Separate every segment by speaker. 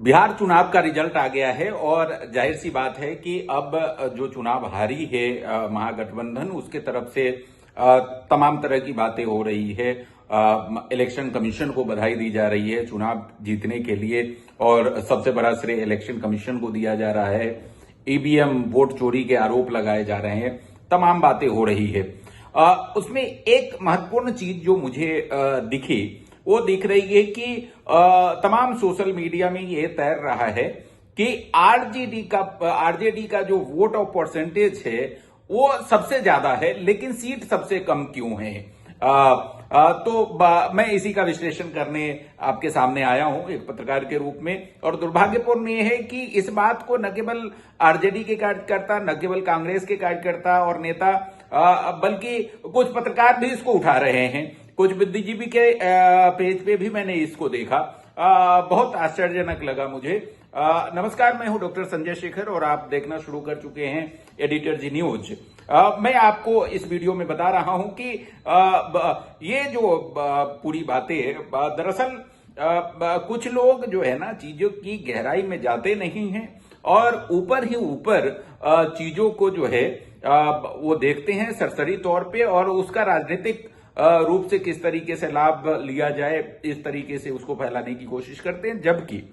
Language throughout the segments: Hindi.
Speaker 1: बिहार चुनाव का रिजल्ट आ गया है और जाहिर सी बात है कि अब जो चुनाव हारी है महागठबंधन, उसके तरफ से तमाम तरह की बातें हो रही है। इलेक्शन कमीशन को बधाई दी जा रही है चुनाव जीतने के लिए और सबसे बड़ा श्रेय इलेक्शन कमीशन को दिया जा रहा है। ईवीएम वोट चोरी के आरोप लगाए जा रहे हैं, तमाम बातें हो रही है। उसमें एक महत्वपूर्ण चीज जो मुझे दिखी वो दिख रही है कि तमाम सोशल मीडिया में ये तैर रहा है कि आरजेडी का जो वोट ऑफ परसेंटेज है वो सबसे ज्यादा है, लेकिन सीट सबसे कम क्यों है। मैं इसी का विश्लेषण करने आपके सामने आया हूं एक पत्रकार के रूप में। और दुर्भाग्यपूर्ण यह है कि इस बात को न केवल आरजेडी के कार्यकर्ता, न केवल कांग्रेस के कार्यकर्ता और नेता, बल्कि कुछ पत्रकार भी इसको उठा रहे हैं। कुछ बुद्धिजीवी के पेज पे भी मैंने इसको देखा। बहुत आश्चर्यजनक लगा मुझे। नमस्कार, मैं हूं डॉक्टर संजय शेखर और आप देखना शुरू कर चुके हैं एडिटर जी न्यूज। मैं आपको इस वीडियो में बता रहा हूं कि ये जो पूरी बातें, दरअसल कुछ लोग जो है ना चीजों की गहराई में जाते नहीं हैं और ऊपर ही ऊपर चीजों को जो है वो देखते हैं सरसरी तौर पे और उसका राजनीतिक रूप से किस तरीके से लाभ लिया जाए, इस तरीके से उसको फैलाने की कोशिश करते हैं। जबकि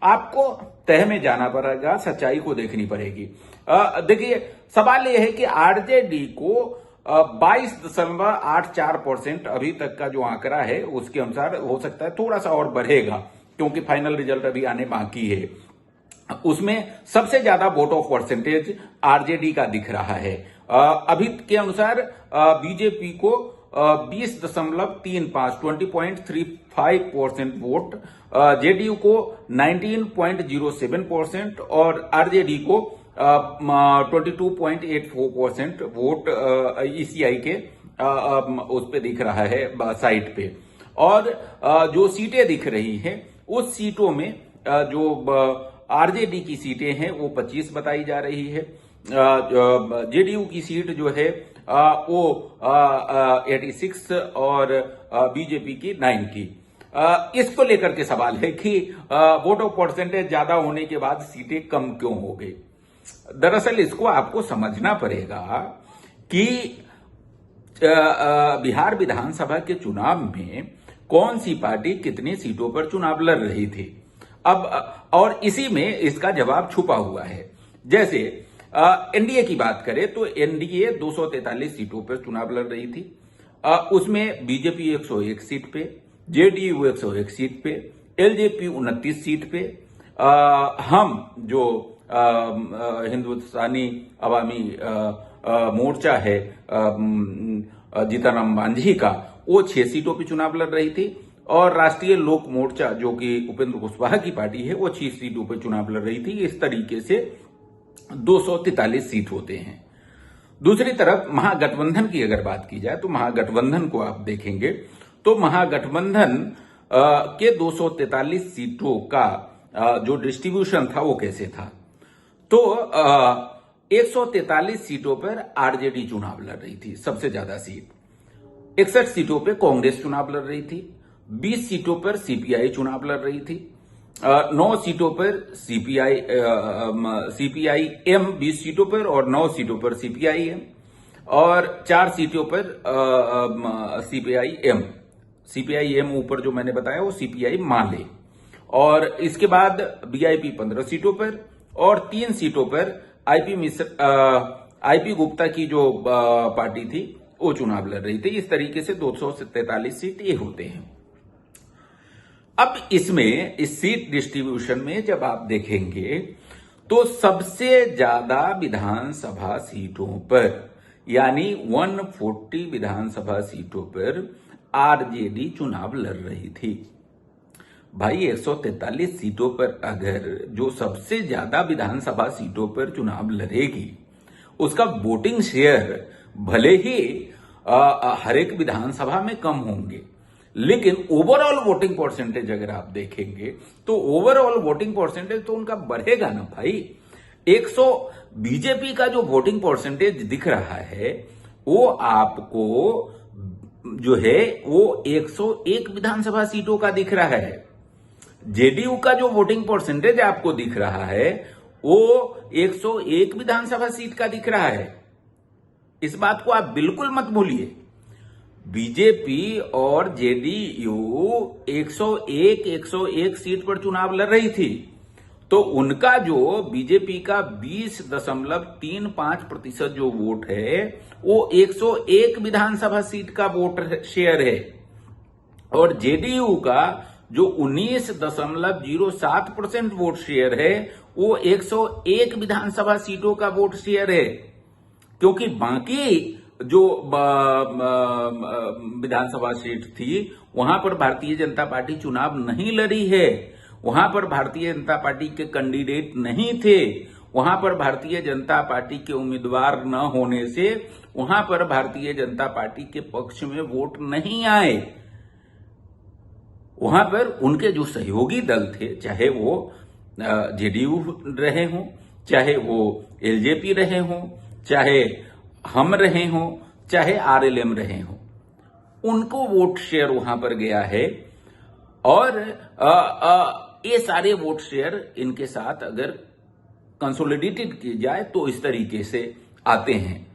Speaker 1: आपको तह में जाना पड़ेगा, सच्चाई को देखनी पड़ेगी। देखिए, सवाल यह है कि आरजेडी को 22.84% अभी तक का जो आंकड़ा है उसके अनुसार हो सकता है थोड़ा सा और बढ़ेगा, क्योंकि फाइनल रिजल्ट अभी आने बाकी है। उसमें सबसे ज्यादा वोट ऑफ परसेंटेज आरजेडी का दिख रहा है। अभी के अनुसार बीजेपी को 20.35 20.35% वोट, जेडीयू को 19.07% और आरजेडी को 22.84% वोट ईसीआई के उस पे दिख रहा है साइट पे। और जो सीटें दिख रही हैं उस सीटों में जो आरजेडी की सीटें हैं वो 25 बताई जा रही है। जेडीयू की सीट जो है वो 86 और बीजेपी की 90। इसको लेकर के सवाल है कि वोट ऑफ परसेंटेज ज्यादा होने के बाद सीटें कम क्यों हो गई। दरअसल इसको आपको समझना पड़ेगा कि बिहार विधानसभा के चुनाव में कौन सी पार्टी कितनी सीटों पर चुनाव लड़ रही थी। अब और इसी में इसका जवाब छुपा हुआ है। जैसे एनडीए की बात करें तो एनडीए 243 सीटों पर चुनाव लड़ रही थी। उसमें बीजेपी 101 सीट पे, जेडीयू 101 सीट पे, एलजेपी 29 सीट पे, हम जो हिंदुस्तानी अवामी मोर्चा है जीतन राम मांझी का, वो 6 सीटों पे चुनाव लड़ रही थी। और राष्ट्रीय लोक मोर्चा जो कि उपेंद्र कुशवाहा की पार्टी है वो 6 सीटों पर चुनाव लड़ रही थी। इस तरीके से 243 सीट होते हैं। दूसरी तरफ महागठबंधन की अगर बात की जाए तो महागठबंधन को आप देखेंगे तो महागठबंधन के 243 सीटों का जो डिस्ट्रीब्यूशन था वो कैसे था। तो 143 सीटों पर आरजेडी चुनाव लड़ रही थी, सबसे ज्यादा सीट। 61 सीटों पर कांग्रेस चुनाव लड़ रही थी। 20 सीटों पर सीपीआई चुनाव लड़ रही थी। 9 सीटों पर सीपीआई एम 20 सीटों पर और 9 सीटों पर सीपीआई एम और 4 सीटों पर सीपीआई एम ऊपर जो मैंने बताया वो सीपीआई माले। और इसके बाद बीआईपी 15 सीटों पर और 3 सीटों पर आईपी गुप्ता की जो पार्टी थी वो चुनाव लड़ रही थी। इस तरीके से 243 सीट ये होते हैं। अब इसमें इस सीट डिस्ट्रीब्यूशन में जब आप देखेंगे तो सबसे ज्यादा विधानसभा सीटों पर यानी 140 विधानसभा सीटों पर आरजेडी चुनाव लड़ रही थी। भाई 143 सीटों पर अगर जो सबसे ज्यादा विधानसभा सीटों पर चुनाव लड़ेगी उसका वोटिंग शेयर भले ही हर एक विधानसभा में कम होंगे, लेकिन ओवरऑल वोटिंग परसेंटेज अगर आप देखेंगे तो ओवरऑल वोटिंग परसेंटेज तो उनका बढ़ेगा ना भाई। 100 बीजेपी का जो वोटिंग परसेंटेज दिख रहा है वो आपको जो है वो 101 विधानसभा सीटों का दिख रहा है। जेडीयू का जो वोटिंग परसेंटेज आपको दिख रहा है वो 101 विधानसभा सीट का दिख रहा है। इस बात को आप बिल्कुल मत भूलिए। बीजेपी और जेडीयू 101 सीट पर चुनाव लड़ रही थी, तो उनका जो बीजेपी का 20.35% जो वोट है वो 101 विधानसभा सीट का वोट शेयर है, और जेडीयू का जो 19.07% वोट शेयर है वो 101 विधानसभा सीटों का वोट शेयर है। क्योंकि बाकी जो विधानसभा सीट थी वहां पर भारतीय जनता पार्टी चुनाव नहीं लड़ी है, वहां पर भारतीय जनता पार्टी के कैंडिडेट नहीं थे, वहां पर भारतीय जनता पार्टी के उम्मीदवार न होने से वहां पर भारतीय जनता पार्टी के पक्ष में वोट नहीं आए। वहां पर उनके जो सहयोगी दल थे, चाहे वो जेडीयू रहे हों, चाहे वो एलजेपी रहे हों, चाहे हम रहे हों, चाहे आरएलएम रहे हों, उनको वोट शेयर वहां पर गया है। और ये सारे वोट शेयर इनके साथ अगर कंसोलिडेटेड की जाए तो इस तरीके से आते हैं।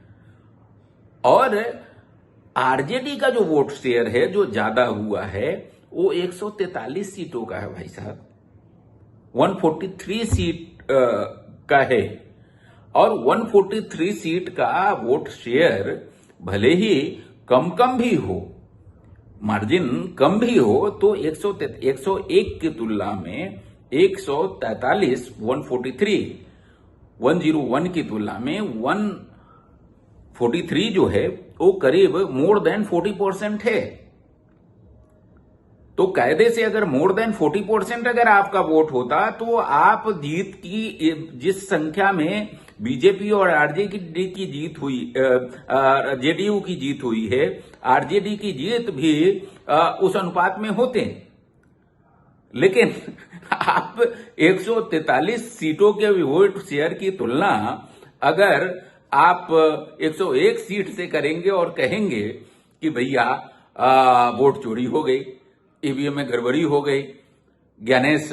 Speaker 1: और आरजेडी का जो वोट शेयर है जो ज्यादा हुआ है वो 143 सीटों का है भाई साहब, 143 सीट का है। और 143 सीट का वोट शेयर भले ही कम भी हो, मार्जिन कम भी हो, तो 101 की तुलना में 143 101 की तुलना में 143 जो है वो करीब मोर देन 40% है। तो कायदे से अगर मोर देन 40% अगर आपका वोट होता तो आप जीत की, जिस संख्या में बीजेपी और आरजेडी की जीत हुई, जेडीयू की जीत हुई है, आरजेडी की जीत भी उस अनुपात में होते। लेकिन आप 143 सीटों के वोट शेयर की तुलना अगर आप 101 सीट से करेंगे और कहेंगे कि भैया वोट चोरी हो गई, ईवीएम में गड़बड़ी हो गई, ज्ञानेश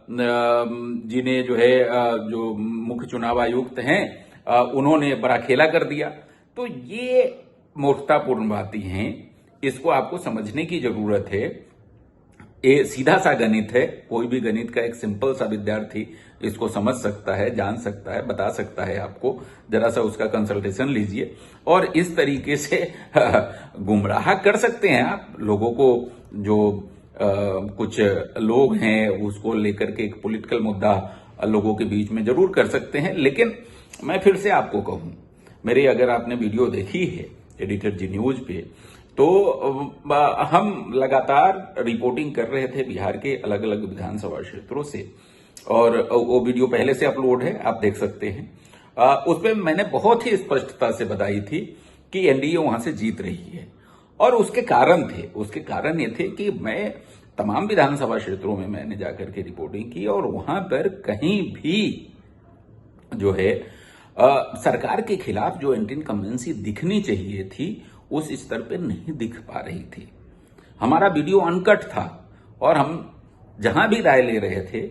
Speaker 1: जी ने जो है जो मुख्य चुनाव आयुक्त हैं उन्होंने बड़ा खेला कर दिया, तो ये मूर्खतापूर्ण बातें हैं। इसको आपको समझने की जरूरत है। ये सीधा सा गणित है, कोई भी गणित का एक सिंपल सा विद्यार्थी इसको समझ सकता है, जान सकता है, बता सकता है आपको। जरा सा उसका कंसल्टेशन लीजिए और इस तरीके से गुमराह कर सकते हैं आप लोगों को। जो कुछ लोग हैं उसको लेकर के एक पॉलिटिकल मुद्दा लोगों के बीच में जरूर कर सकते हैं। लेकिन मैं फिर से आपको कहूं, मेरी अगर आपने वीडियो देखी है एडिटर जी न्यूज पे, तो हम लगातार रिपोर्टिंग कर रहे थे बिहार के अलग अलग विधानसभा क्षेत्रों से, और वो वीडियो पहले से अपलोड है, आप देख सकते हैं। उसमें मैंने बहुत ही स्पष्टता से बताई थी कि एनडीए वहां से जीत रही है, और उसके कारण थे। उसके कारण ये थे कि मैं तमाम विधानसभा क्षेत्रों में मैंने जाकर के रिपोर्टिंग की, और वहां पर कहीं भी जो है सरकार के खिलाफ जो एंटी इनकम्बेंसी दिखनी चाहिए थी उस स्तर पे नहीं दिख पा रही थी। हमारा वीडियो अनकट था, और हम जहां भी राय ले रहे थे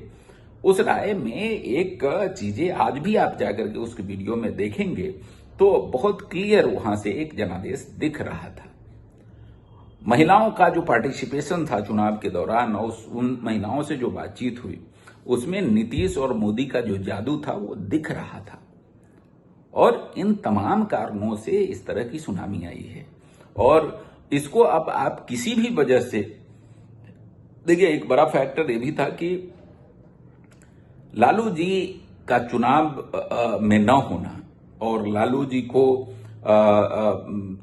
Speaker 1: उस राय में एक चीजें आज भी आप जाकर के उस वीडियो में देखेंगे तो बहुत क्लियर वहां से एक जनादेश दिख रहा था। महिलाओं का जो पार्टिसिपेशन था चुनाव के दौरान, उन महिलाओं से जो बातचीत हुई उसमें नीतीश और मोदी का जो जादू था वो दिख रहा था। और इन तमाम कारणों से इस तरह की सुनामी आई है, और इसको अब आप किसी भी वजह से देखिए। एक बड़ा फैक्टर ये भी था कि लालू जी का चुनाव में न होना और लालू जी को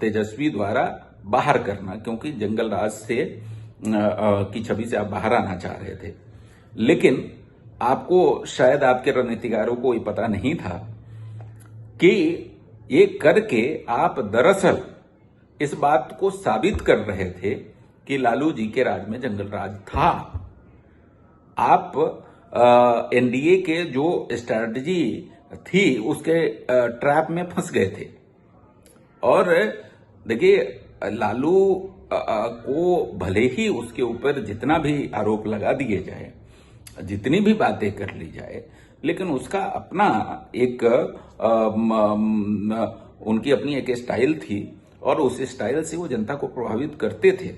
Speaker 1: तेजस्वी द्वारा बाहर करना, क्योंकि जंगल राज से की छवि से आप बाहर आना चाह रहे थे। लेकिन आपको शायद आपके रणनीतिकारों को ये पता नहीं था कि ये करके आप दरअसल इस बात को साबित कर रहे थे कि लालू जी के राज में जंगल राज था। आप एनडीए के जो स्ट्रैटेजी थी उसके ट्रैप में फंस गए थे। और देखिए, लालू को भले ही उसके ऊपर जितना भी आरोप लगा दिए जाए, जितनी भी बातें कर ली जाए, लेकिन उसका अपना एक उनकी अपनी एक स्टाइल थी और उस स्टाइल से वो जनता को प्रभावित करते थे।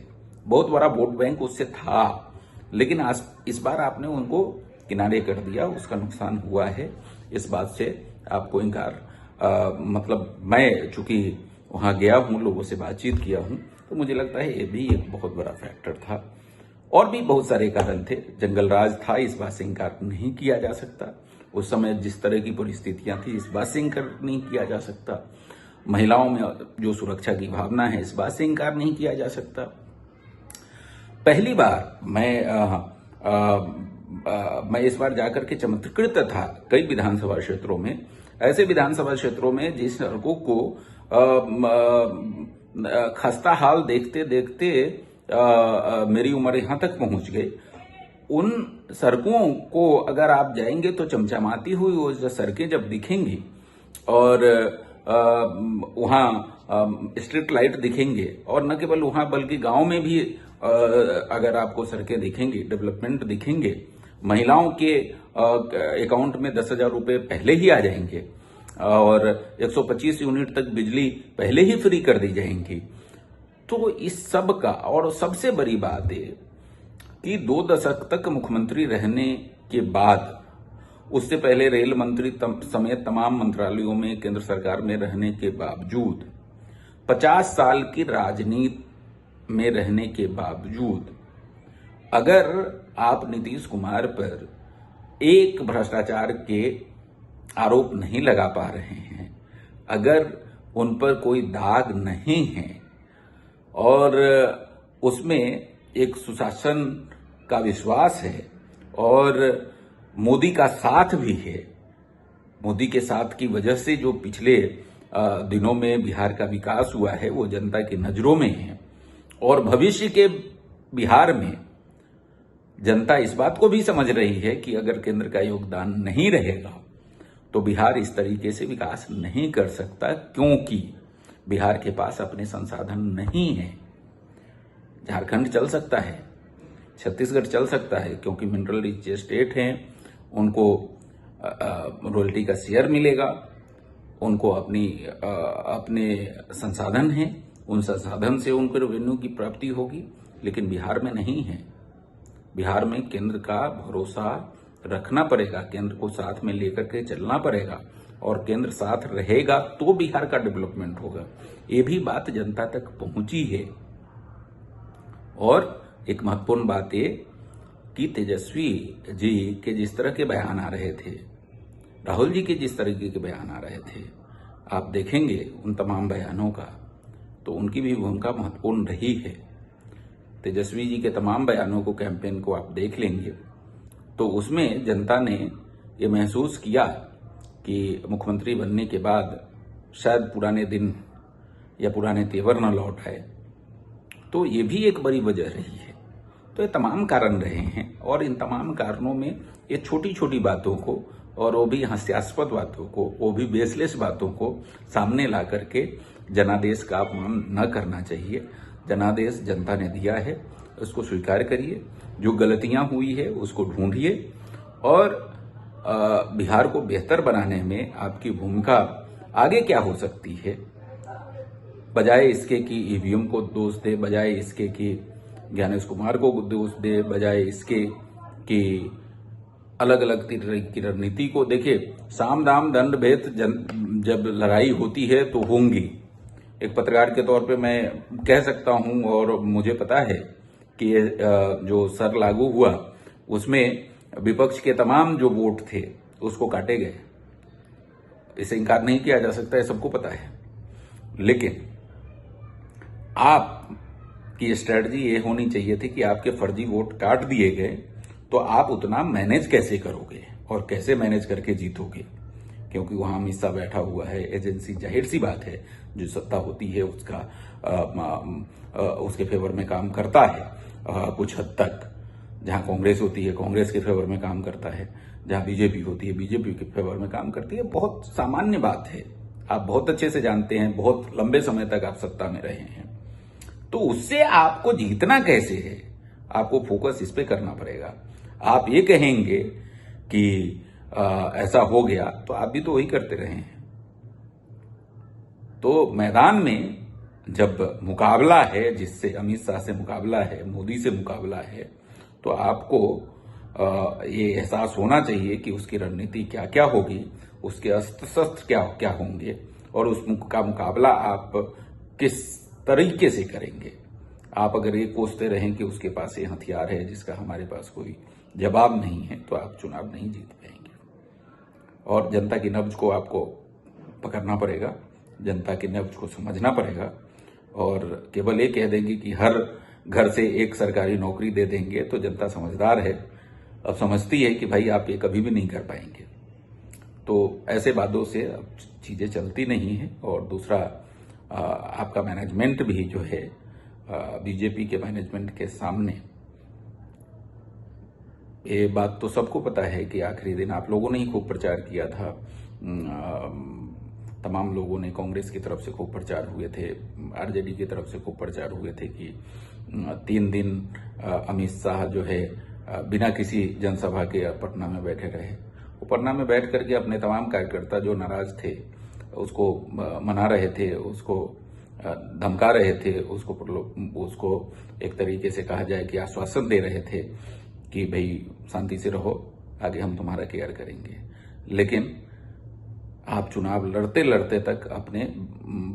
Speaker 1: बहुत बड़ा वोट बैंक उससे था, लेकिन आज इस बार आपने उनको किनारे कर दिया, उसका नुकसान हुआ है। इस बात से आपको इनकार मतलब मैं चूंकि वहां गया हूं, लोगों से बातचीत किया हूं, तो मुझे लगता है ये भी एक बहुत बड़ा फैक्टर था। और भी बहुत सारे कारण थे, जंगल राज था, इस बात से इनकार नहीं किया जा सकता। उस समय जिस तरह की परिस्थितियां थी, इस बात से इनकार नहीं किया जा सकता। महिलाओं में जो सुरक्षा की भावना है, इस बात से इनकार नहीं किया जा सकता। पहली बार मैं इस बार जाकर के चमत्कृत था कई विधानसभा क्षेत्रों में, ऐसे विधानसभा क्षेत्रों में जिस सड़कों को खस्ता हाल देखते देखते मेरी उम्र यहां तक पहुंच गई। उन सड़कों को अगर आप जाएंगे तो चमचमाती हुई वो जो सड़कें जब दिखेंगी और वहां स्ट्रीट लाइट दिखेंगे, और न केवल वहां बल्कि गांव में भी अगर आपको सड़कें दिखेंगी, डेवलपमेंट दिखेंगे, महिलाओं के अकाउंट में 10,000 रुपए पहले ही आ जाएंगे और 125 यूनिट तक बिजली पहले ही फ्री कर दी जाएंगी। तो इस सब का, और सबसे बड़ी बात है कि 2 दशक तक मुख्यमंत्री रहने के बाद, उससे पहले रेल मंत्री समेत तमाम मंत्रालयों में केंद्र सरकार में रहने के बावजूद, 50 साल की राजनीति में रहने के बावजूद, अगर आप नीतीश कुमार पर एक भ्रष्टाचार के आरोप नहीं लगा पा रहे हैं, अगर उन पर कोई दाग नहीं है और उसमें एक सुशासन का विश्वास है और मोदी का साथ भी है, मोदी के साथ की वजह से जो पिछले दिनों में बिहार का विकास हुआ है वो जनता की नजरों में है, और भविष्य के बिहार में जनता इस बात को भी समझ रही है कि अगर केंद्र का योगदान नहीं रहेगा तो बिहार इस तरीके से विकास नहीं कर सकता, क्योंकि बिहार के पास अपने संसाधन नहीं है। झारखंड चल सकता है, छत्तीसगढ़ चल सकता है, क्योंकि मिनरल रिच स्टेट हैं, उनको रॉयल्टी का शेयर मिलेगा, उनको अपने संसाधन हैं, उन संसाधन से उनको रेवेन्यू की प्राप्ति होगी, लेकिन बिहार में नहीं है। बिहार में केंद्र का भरोसा रखना पड़ेगा, केंद्र को साथ में लेकर के चलना पड़ेगा, और केंद्र साथ रहेगा तो बिहार का डेवलपमेंट होगा। ये भी बात जनता तक पहुंची है। और एक महत्वपूर्ण बात ये कि तेजस्वी जी के जिस तरह के बयान आ रहे थे, राहुल जी के जिस तरीके के बयान आ रहे थे, आप देखेंगे उन तमाम बयानों का, तो उनकी भी भूमिका महत्वपूर्ण रही है। तेजस्वी जी के तमाम बयानों को, कैंपेन को आप देख लेंगे तो उसमें जनता ने ये महसूस किया कि मुख्यमंत्री बनने के बाद शायद पुराने दिन या पुराने तेवर न लौट आए। तो ये भी एक बड़ी वजह रही है। तो ये तमाम कारण रहे हैं, और इन तमाम कारणों में ये छोटी छोटी बातों को, और वो भी हास्यास्पद बातों को, वो भी बेसलेस बातों को सामने ला करके जनादेश का अपमान न करना चाहिए। जनादेश जनता ने दिया है, उसको स्वीकार करिए, जो गलतियां हुई है उसको ढूंढिए, और बिहार को बेहतर बनाने में आपकी भूमिका आगे क्या हो सकती है, बजाय इसके कि ईवीएम को दोष दे, बजाय इसके कि ज्ञानेश कुमार को दोष दे, बजाय इसके कि अलग अलग तरह की रणनीति को देखे। साम दाम दंड भेद जब लड़ाई होती है तो होंगी। एक पत्रकार के तौर पे मैं कह सकता हूं, और मुझे पता है कि ये जो सर लागू हुआ उसमें विपक्ष के तमाम जो वोट थे उसको काटे गए, इसे इनकार नहीं किया जा सकता है, सबको पता है। लेकिन आपकी स्ट्रेटजी ये होनी चाहिए थी कि आपके फर्जी वोट काट दिए गए, तो आप उतना मैनेज कैसे करोगे और कैसे मैनेज करके जीतोगे, क्योंकि वहां हमेशा बैठा हुआ है एजेंसी। जाहिर सी बात है, जो सत्ता होती है उसके फेवर में काम करता है कुछ हद तक। जहां कांग्रेस होती है, कांग्रेस के फेवर में काम करता है, जहां बीजेपी होती है, बीजेपी के फेवर में काम करती है। बहुत सामान्य बात है, आप बहुत अच्छे से जानते हैं, बहुत लंबे समय तक आप सत्ता में रहे हैं। तो उससे आपको जीतना कैसे है, आपको फोकस इस पे करना पड़ेगा। आप ये कहेंगे कि ऐसा हो गया, तो आप भी तो वही करते रहे हैं। तो मैदान में जब मुकाबला है, जिससे अमित शाह से मुकाबला है, मोदी से मुकाबला है, तो आपको ये एहसास होना चाहिए कि उसकी रणनीति क्या क्या होगी, उसके अस्त्र शस्त्र क्या क्या होंगे, और उसका मुकाबला आप किस तरीके से करेंगे। आप अगर ये कोसते रहें कि उसके पास ये हथियार है जिसका हमारे पास कोई जवाब नहीं है, तो आप चुनाव नहीं जीत पाएंगे। और जनता की नब्ज को आपको पकड़ना पड़ेगा, जनता की नब्ज को समझना पड़ेगा। और केवल ये कह देंगे कि हर घर से एक सरकारी नौकरी दे देंगे, तो जनता समझदार है, अब समझती है कि भाई आप ये कभी भी नहीं कर पाएंगे। तो ऐसे बातों से अब चीजें चलती नहीं है। और दूसरा, आपका मैनेजमेंट भी जो है, बीजेपी के मैनेजमेंट के सामने ये बात तो सबको पता है कि आखिरी दिन आप लोगों ने ही खूब प्रचार किया था। तमाम लोगों ने, कांग्रेस की तरफ से खूब प्रचार हुए थे, आरजेडी की तरफ से खूब प्रचार हुए थे कि 3 दिन अमित शाह जो है बिना किसी जनसभा के पटना में बैठे रहे। वो पटना में बैठ करके अपने तमाम कार्यकर्ता जो नाराज थे उसको मना रहे थे, उसको धमका रहे थे, उसको एक तरीके से कहा जाए कि आश्वासन दे रहे थे कि भाई शांति से रहो, आगे हम तुम्हारा केयर करेंगे। लेकिन आप चुनाव लड़ते लड़ते तक अपने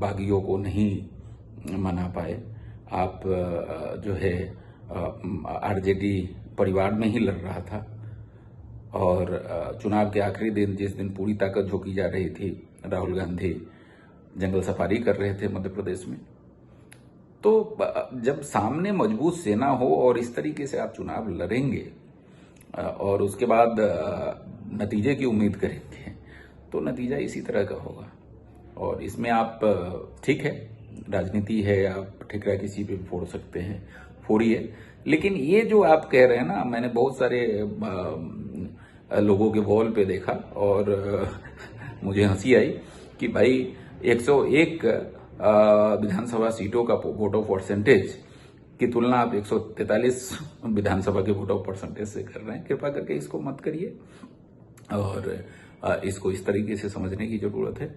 Speaker 1: बागियों को नहीं मना पाए। आप जो है आरजेडी परिवार में ही लड़ रहा था। और चुनाव के आखिरी दिन, जिस दिन पूरी ताकत झोंकी जा रही थी, राहुल गांधी जंगल सफारी कर रहे थे मध्य प्रदेश में। तो जब सामने मजबूत सेना हो और इस तरीके से आप चुनाव लड़ेंगे और उसके बाद नतीजे की उम्मीद करेंगे, तो नतीजा इसी तरह का होगा। और इसमें आप, ठीक है, राजनीति है, आप ठिकरा किसी पे भी फोड़ सकते हैं, फोड़िए। लेकिन ये जो आप कह रहे हैं ना, मैंने बहुत सारे लोगों के वॉल पे देखा और मुझे हंसी आई कि भाई 101 विधानसभा सीटों का वोट ऑफ परसेंटेज की तुलना आप 143 विधानसभा के वोट ऑफ परसेंटेज से कर रहे हैं। कृपा करके इसको मत करिए और इसको इस तरीके से समझने की जरूरत है।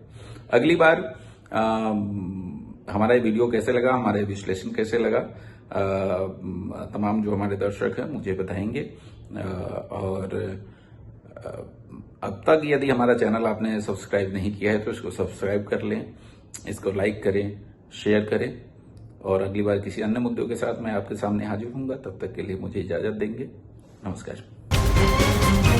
Speaker 1: अगली बार हमारा ये वीडियो कैसे लगा, हमारे विश्लेषण कैसे लगा, तमाम जो हमारे दर्शक हैं मुझे बताएंगे। और अब तक यदि हमारा चैनल आपने सब्सक्राइब नहीं किया है तो इसको सब्सक्राइब कर लें, इसको लाइक करें, शेयर करें। और अगली बार किसी अन्य मुद्दों के साथ मैं आपके सामने हाजिर होऊंगा। तब तक के लिए मुझे इजाजत देंगे। नमस्कार।